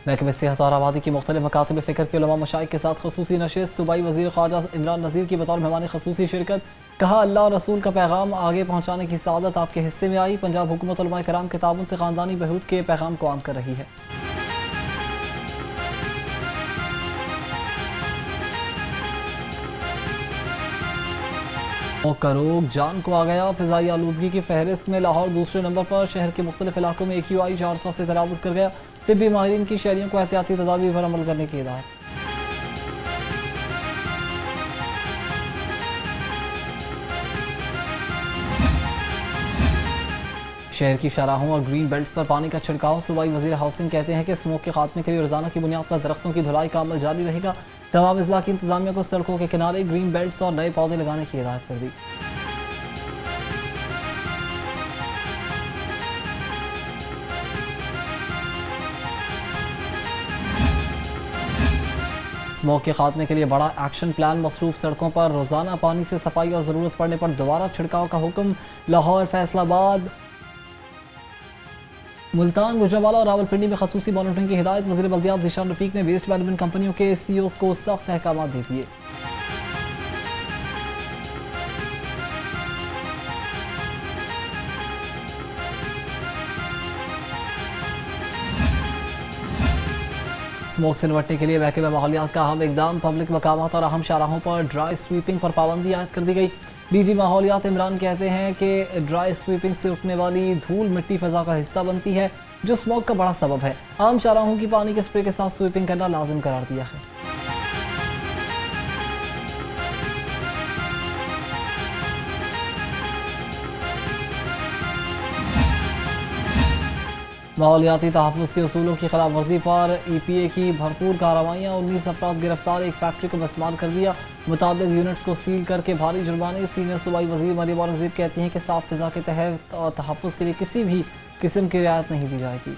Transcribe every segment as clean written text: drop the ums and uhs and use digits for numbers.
महकमे सेहत और आबादी की मुख्तलिफ मकातब फ़िक्र के उलमा मशाइख के साथ खसूसी नशिस्त, सूबाई वज़ीर ख्वाजा इमरान नज़ीर की बतौर मेहमान खसूसी शिरकत। कहा, अल्लाह और रसूल का पैगाम आगे पहुँचाने की सादत आपके हिस्से में आई। पंजाब हुकूमत उलमा कराम के ताबन से ख़ानदानी बहूद के पैगाम को आम कर रही है। का रोग जान को आ गया। फ़िज़ाई आलूदगी की फहरिस्त में लाहौर दूसरे नंबर पर। शहर के मुख्तलिफ इलाकों में AQI 400 से तजावुज़ कर गया। तिब्बी माहिरीन की शहरियों को एहतियाती तदाबीर पर अमल करने की हिदायत। शहर की शाहराहों और ग्रीन बेल्ट्स पर पानी का छिड़काव। सूबाई वज़ीर हाउसिंग कहते हैं कि स्मोक के खात्मे के लिए रोजाना की बुनियाद पर दरख्तों की धुलाई का अमल जारी रहेगा। तमाम अजला की इंतजामिया को सड़कों के किनारे ग्रीन बेल्ट्स और नए पौधे लगाने की हिदायत कर दी। स्मोक के खात्मे के लिए बड़ा एक्शन प्लान मसरूफ। सड़कों पर रोजाना पानी से सफाई और ज़रूरत पड़ने पर दोबारा छिड़काव का हुक्म। लाहौर, फैसलाबाद, मुल्तान, गुजरांवाला और रावलपिंडी में खसूसी मॉनिटरिंग की हिदायत। वज़ीर बल्दियात ज़ीशान रफ़ीक ने वेस्ट मैनेजमेंट कंपनियों के CEOs को सख्त अहकाम दे दिए। स्मोक से निपटने के लिए महकमे माहौलियात का अहम इकदाम। पब्लिक मकामात और अहम शाहराहों पर ड्राई स्वीपिंग पर पाबंदी आयद कर दी गई। DG माहौलियात इमरान कहते हैं कि ड्राई स्वीपिंग से उठने वाली धूल मिट्टी फ़ज़ा का हिस्सा बनती है, जो स्मोक का बड़ा सबब है। आम शाहराहों की पानी के स्प्रे के साथ स्वीपिंग करना लाजिम करार दिया है। माहौलियाती तहफ़्फ़ुज़ के उसूलों की खिलाफ वर्जी पर EPA की भरपूर कार्रवाइयाँ। 19 अफराद गिरफ्तार। एक फैक्ट्री को मस्मार कर दिया। मुताबिक यूनिट्स को सील करके भारी जुर्माने। सीनियर सूबाई वज़ीर मरियम औरंगज़ेब कहती हैं कि साफ फ़िज़ा के तहत और तहफ़्फ़ुज़ के लिए किसी भी किस्म की रियायत नहीं दी जाएगी।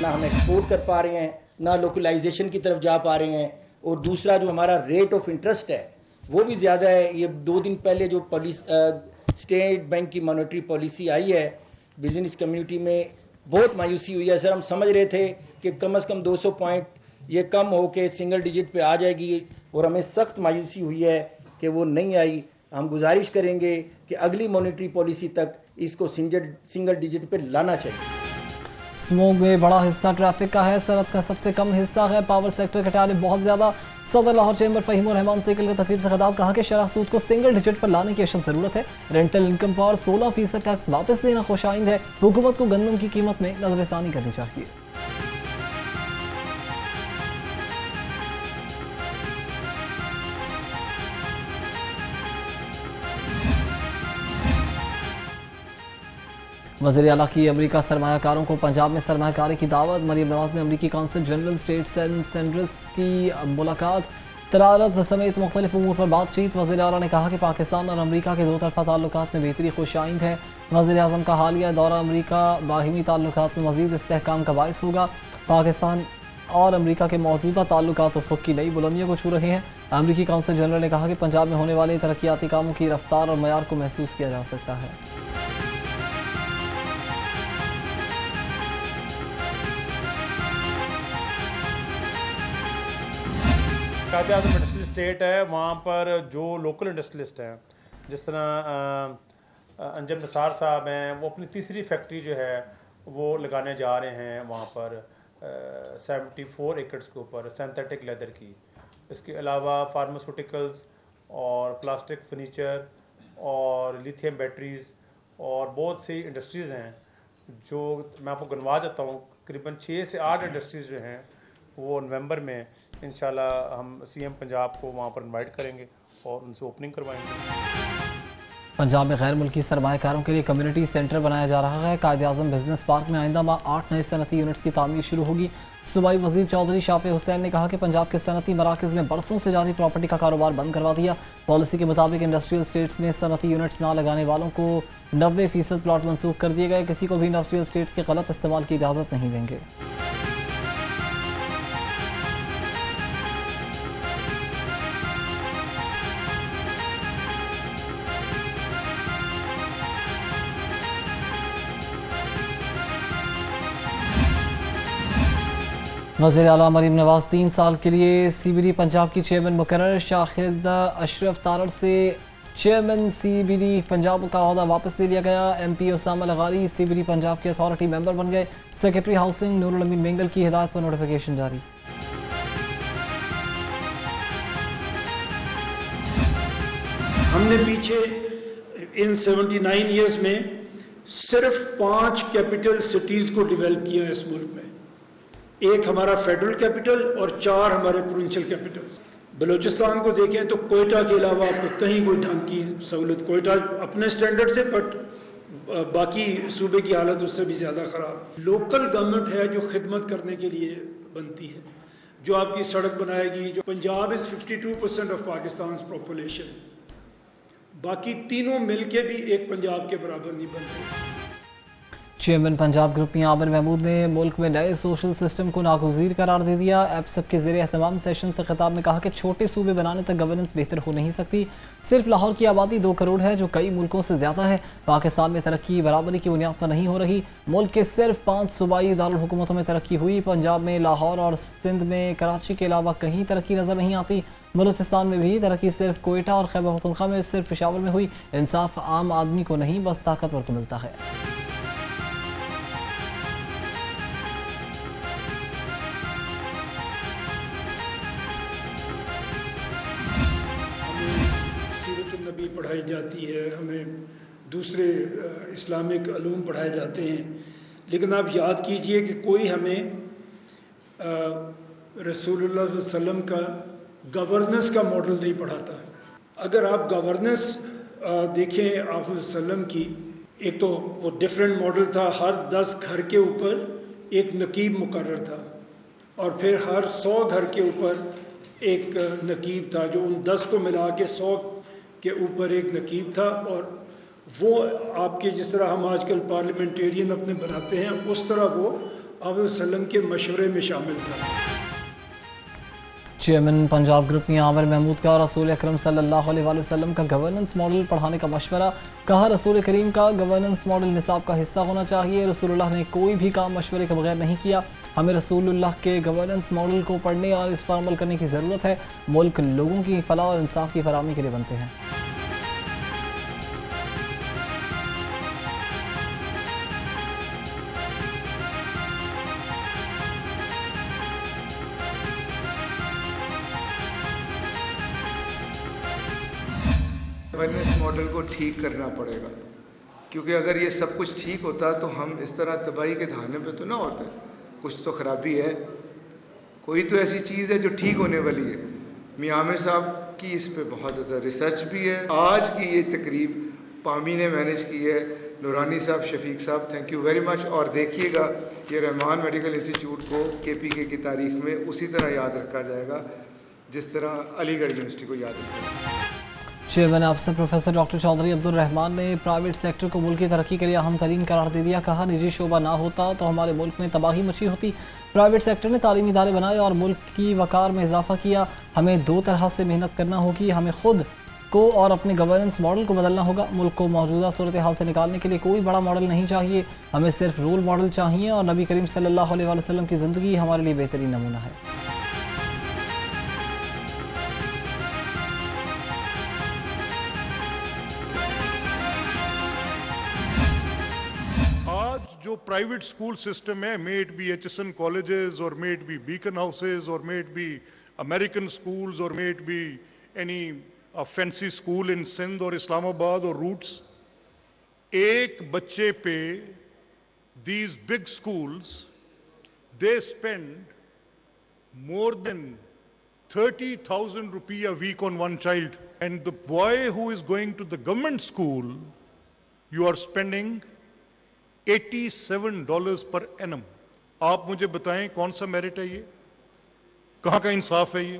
ना हम एक्सपोर्ट कर पा रहे हैं, ना लोकलाइजेशन की तरफ जा पा रहे हैं, और दूसरा जो हमारा रेट ऑफ इंटरेस्ट है वो भी ज़्यादा है। ये 2 दिन पहले जो स्टेट बैंक की मॉनेटरी पॉलिसी आई है, बिजनेस कम्युनिटी में बहुत मायूसी हुई है। सर, हम समझ रहे थे कि कम से कम 200 पॉइंट ये कम हो के सिंगल डिजिट पे आ जाएगी, और हमें सख्त मायूसी हुई है कि वो नहीं आई। हम गुजारिश करेंगे कि अगली मॉनेटरी पॉलिसी तक इसको सिंगल डिजिट पे लाना चाहिए। स्मोक में बड़ा हिस्सा ट्रैफिक का है, सड़क का सबसे कम हिस्सा है। पावर सेक्टर के टाले बहुत ज़्यादा। सदर लाहौर चैम्बर फ़हीम और रहमान सेकल की तकरीब से खिताब। कहा कि शरह सूद को सिंगल डिजिट पर लाने की अशद ज़रूरत है। रेंटल इनकम पर 16% टैक्स वापस देना खुशाइंद है। हुकूमत को गंदम की कीमत में नजरसानी करनी चाहिए। वज़ीर आला की अमरीका सरमायाकारों को पंजाब में सरमायाकारी की दावत। मरीम नवाज ने अमरीकी consul general states and Sanders की मुलाकात। तजारत समेत मुख्तलिफ उमूर पर बातचीत। वज़ीर आला ने कहा कि पाकिस्तान और अमरीका के 2 तरफ़ा ताल्लुकात में बेहतरी खुशाइंद है। वज़ीर आज़म का हालिया दौरा अमरीका बाहिमी ताल्लुकात में मज़ीद इस्तेहकाम का बाइस होगा। पाकिस्तान और अमरीका के मौजूदा ताल्लुकात उफ़क़ की नई बुलंदियों को छू रहे हैं। अमरीकी कौंसल जनरल ने कहा कि पंजाब में होने वाले तरक्याती कामों की रफ्तार और मयार को महसूस किया जा सकता है। कायद-ए-आज़म इंडस्ट्रियल स्टेट है, वहाँ पर जो लोकल इंडस्ट्रियलिस्ट हैं, जिस तरह अंजम निसार साहब हैं, वो अपनी तीसरी फैक्ट्री जो है वो लगाने जा रहे हैं वहाँ पर 74 एकड़्स के ऊपर सिंथेटिक लेदर की। इसके अलावा फार्मास्यूटिकल्स और प्लास्टिक फर्नीचर और लिथियम बैटरीज़ और बहुत सी इंडस्ट्रीज़ हैं जो मैं आपको गिनवा देता हूँ। करीबन 6 से 8 इंडस्ट्रीज़ जो हैं वो नवंबर में इंशाल्लाह हम CM पंजाब को वहाँ पर इनवाइट करेंगे और उनसे ओपनिंग करवाएंगे। पंजाब में गैर मुल्की सरमायाकारों के लिए कम्युनिटी सेंटर बनाया जा रहा है। कायद-ए-आज़म बिजनेस पार्क में आइंदा माह 8 नए सनती यूनिट्स की तामीर शुरू होगी। सूबाई वज़ीर चौधरी शाफे हुसैन ने कहा कि पंजाब के सनती मराकज़ में बरसों से जारी प्रॉपर्टी का कारोबार बंद करवा दिया। पॉलिसी के मुताबिक इंडस्ट्रियल स्टेट्स में सनती यूनिट्स ना लगाने वालों को 90% प्लॉट मनसूख कर दिए गए। किसी को भी इंडस्ट्रियल स्टेट्स के गलत इस्तेमाल की इजाज़त नहीं देंगे। वज़ीर आला मरीम नवाज 3 साल के लिए CBD पंजाब की चेयरमैन मुकर्रर। शाहिद अशरफ तारड़ से चेयरमैन CBD पंजाब का ओहदा वापस ले लिया गया। MP उसामा लगारी CBD पंजाब के अथॉरिटी मेंबर बन गए। सेक्रेटरी हाउसिंग नूरुल अमीन मेंगल की हिदायत पर नोटिफिकेशन जारी। हमने पीछे इन 79 ईयर्स में सिर्फ 5 कैपिटल सिटीज़ को डेवलप किया है इस मुल्क में। एक हमारा फेडरल कैपिटल और 4 हमारे प्रोविंशियल कैपिटल्स। बलूचिस्तान को देखें तो कोयटा के अलावा आपको कहीं कोई ढंग की सहूलत, कोयटा अपने स्टैंडर्ड से, बट बाकी सूबे की हालत उससे भी ज़्यादा ख़राब। लोकल गवर्नमेंट है जो खिदमत करने के लिए बनती है, जो आपकी सड़क बनाएगी। जो Punjab is 52% of Pakistan population, बाकी तीनों मिलके भी एक पंजाब के बराबर नहीं बनते। चेयरमैन पंजाब ग्रुप मियां आमिर महमूद ने मुल्क में नए सोशल सिस्टम को नागुज़ीर करार दे दिया। एपसप के ज़ेरे एहतमाम सेशन से खिताब में कहा कि छोटे सूबे बनाने तक गवर्नेंस बेहतर हो नहीं सकती। सिर्फ लाहौर की आबादी 2 करोड़ है, जो कई मुल्कों से ज़्यादा है। पाकिस्तान में तरक्की बराबरी की बुनियाद पर नहीं हो रही। मुल्क के सिर्फ 5 सूबाई दारुल हुकूमतों में तरक्की हुई। पंजाब में लाहौर और सिंध में कराची के अलावा कहीं तरक्की नज़र नहीं आती। बलूचिस्तान में भी तरक्की सिर्फ कोयटा और खैबर पख्तूनख्वा में, सिर्फ पेशावर में हुई। इंसाफ आम आदमी को नहीं, बस ताकतवर को मिलता है। नबी पढ़ाई जाती है, हमें दूसरे इस्लामिक अलूम पढ़ाए जाते हैं, लेकिन आप याद कीजिए कि कोई हमें रसूलुल्लाह सल्लल्लाहु अलैहि वसल्लम का गवर्नेंस का मॉडल नहीं पढ़ाता। अगर आप गवर्नेंस देखें आप वसल्लम की, एक तो वो डिफरेंट मॉडल था। हर 10 घर के ऊपर एक नकीब मुकर्रर था, और फिर हर 100 घर के ऊपर एक नकीब था, जो उन 10 को मिला के 100 के ऊपर एक नकीब था। और वो आपके जिस तरह हम आजकल पार्लियामेंटेरियन अपने बनाते हैं, उस तरह वो आप वसल्लम के मशवरे में शामिल था। चेयरमैन पंजाब ग्रुप मियां आमिर महमूद का रसूल अकरम सल्लल्लाहु अलैहि वसल्लम का गवर्नेंस मॉडल पढ़ाने का मशवरा। कहा रसूल करीम का गवर्नेंस मॉडल निसाब का हिस्सा होना चाहिए। रसूलुल्लाह ने कोई भी काम मशवरे के बगैर नहीं किया। हमें रसूलुल्लाह के गवर्नेंस मॉडल को पढ़ने और इस पर अमल करने की ज़रूरत है। मुल्क लोगों की फलाह और इंसाफ की फराहमी के लिए बनते हैं। गवर्नेंस मॉडल को ठीक करना पड़ेगा, क्योंकि अगर ये सब कुछ ठीक होता तो हम इस तरह तबाही के धाने पे तो ना होते। कुछ तो ख़राबी है, कोई तो ऐसी चीज़ है जो ठीक होने वाली है। मियां आमिर साहब की इस पे बहुत ज़्यादा रिसर्च भी है। आज की ये तकरीब पामी ने मैनेज की है, नूरानी साहब, शफीक साहब, थैंक यू वेरी मच। और देखिएगा ये रहमान मेडिकल इंस्टीट्यूट को KPK की तारीख में उसी तरह याद रखा जाएगा जिस तरह अलीगढ़ यूनिवर्सिटी को याद रखा जाएगा। चेयरमैन अफसर प्रोफेसर डॉक्टर चौधरी अब्दुल रहमान ने प्राइवेट सेक्टर को मुल्क की तरक्की के लिए अहम तरीन करार दे दिया। कहा निजी शोबा ना होता तो हमारे मुल्क में तबाही मची होती। प्राइवेट सेक्टर ने तालीमी इदारे बनाए और मुल्क की वकार में इजाफा किया। हमें 2 तरह से मेहनत करना होगी। हमें खुद को और अपने गवर्नेंस मॉडल को बदलना होगा। मुल्क को मौजूदा सूरत हाल से निकालने के लिए कोई बड़ा मॉडल नहीं चाहिए, हमें सिर्फ रोल मॉडल चाहिए। और नबी करीम सल्लल्लाहु अलैहि वसल्लम की ज़िंदगी हमारे लिए बेहतरीन नमूना है। जो प्राइवेट स्कूल सिस्टम है, may it be HSN colleges और may it be beacon houses और मे इट बी अमेरिकन स्कूल्स और may it be any fancy school in Sindh और इस्लामाबाद और रूट्स, एक बच्चे पे these big schools they spend more than 30,000 रुपये a week on one child, and the boy who is going to the government school, you are spending $87 per annum। आप मुझे बताएं कौन सा मेरिट है ये, कहाँ का इंसाफ है ये।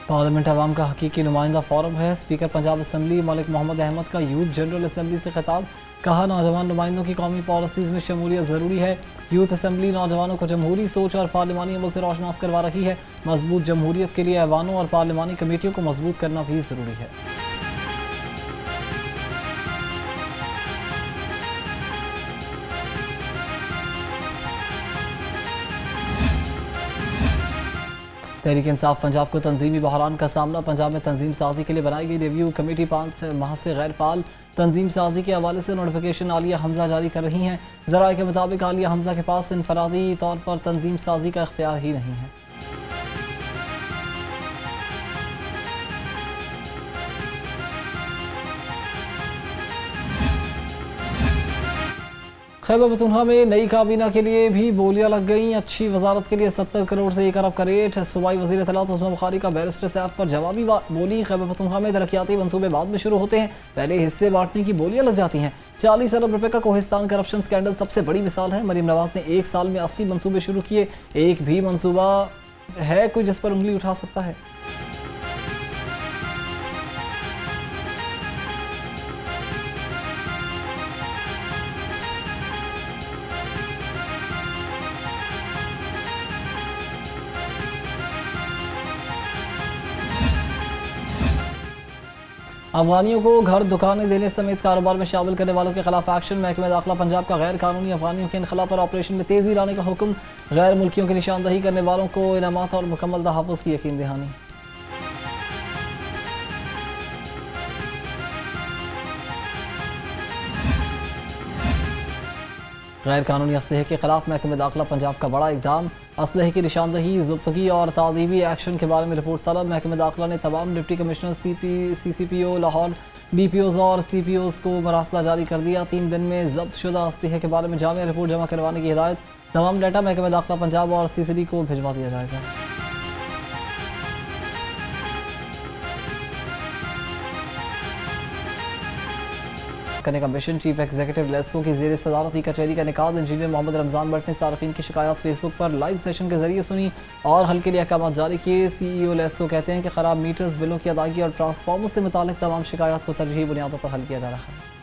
पार्लियामेंट अवाम का हकीकी नुमाइंदा फोरम है। स्पीकर पंजाब असम्बली मलिक मोहम्मद अहमद का यूथ जनरल असम्बली से खिताब। कहा नौजवान नुमाइंदों की कौमी पॉलिसीज़ में शमूलियत ज़रूरी है। यूथ असम्बली नौजवानों को जमहूरी सोच और पार्लिमानी अमल से रोशनास करवा रही है। मजबूत जमहूरियत के लिए ऐवानों और पार्लिमानी कमेटियों को मजबूत करना भी ज़रूरी है। तहरीक इंसाफ पंजाब को तंजीमी बहरान का सामना। पंजाब में तंजीम साजी के लिए बनाई गई रिव्यू कमेटी 5 माह से गैर फाल। तंजीम साजी के हवाले से नोटिफिकेशन आलिया हमजा जारी कर रही हैं। ज़राए के मुताबिक आलिया हमजा के पास इनफरादी तौर पर तंजीम साजी का इख्तियार ही नहीं है। खैबर पख्तूनख्वा में नई काबीना के लिए भी बोलियां लग गई। अच्छी वजारत के लिए 70 करोड़ से 1 अरब का रेट। सूबाई वज़ीर इत्तलात उस्मान बुखारी का बैरिस्टर सैफ पर जवाबी बोली। खैबर पख्तूनख्वा में तरक्याती मंसूबे बाद में शुरू होते हैं, पहले हिस्से बांटने की बोलियां लग जाती हैं। 40 अरब रुपए का कोहिस्तान करप्शन स्कैंडल सबसे बड़ी मिसाल है। मरीम नवाज ने 1 साल में 80 मंसूबे शुरू किए। एक भी मंसूबा है कोई जिस पर उंगली उठा सकता है? अफगानियों को घर दुकानें देने समेत कारोबार में शामिल करने वालों के खिलाफ एक्शन। महकमा दाखिला पंजाब का गैर कानूनी अफगानियों के इनखला पर ऑपरेशन में तेजी लाने का हुक्म। गैर मुल्कियों की निशानदही करने वालों को इनामात और मुकम्मल तहफ़्फ़ुज़ की यकीन दहानी। गैर कानूनी असलहे के खिलाफ महकमा दाखिला पंजाब का बड़ा इक़दाम। असलहे की निशानदही, ज़ब्तगी और तादीबी एक्शन के बारे में रिपोर्ट तलब। महकमा दाखिला ने तमाम deputy commissioner, CCPO Lahore, DPOs और CPOs को मरासला जारी कर दिया। 3 दिन में जब्त शुदा असलहे के बारे में जामिया रिपोर्ट जमा करवाने की हिदायत। तमाम डाटा महकमा दाखिला पंजाब और CCD को भिजवा दिया जाएगा। करने का मिशन। चीफ एग्जीक्यूटिव लेस्को की ज़ेर सदारती कचहरी का निकाद। इंजीनियर मोहम्मद रमज़ान भट्ट ने सार्फिन की शिकायत फेसबुक पर लाइव सेशन के जरिए सुनी और हल के लिए अहकाम जारी किए। CEO लेस्को कहते हैं कि ख़राब मीटर्स, बिलों की अदायगी और ट्रांसफार्मर से मुतालिक तमाम शिकायत को तरजीही बुनियादों पर हल किया जा रहा है।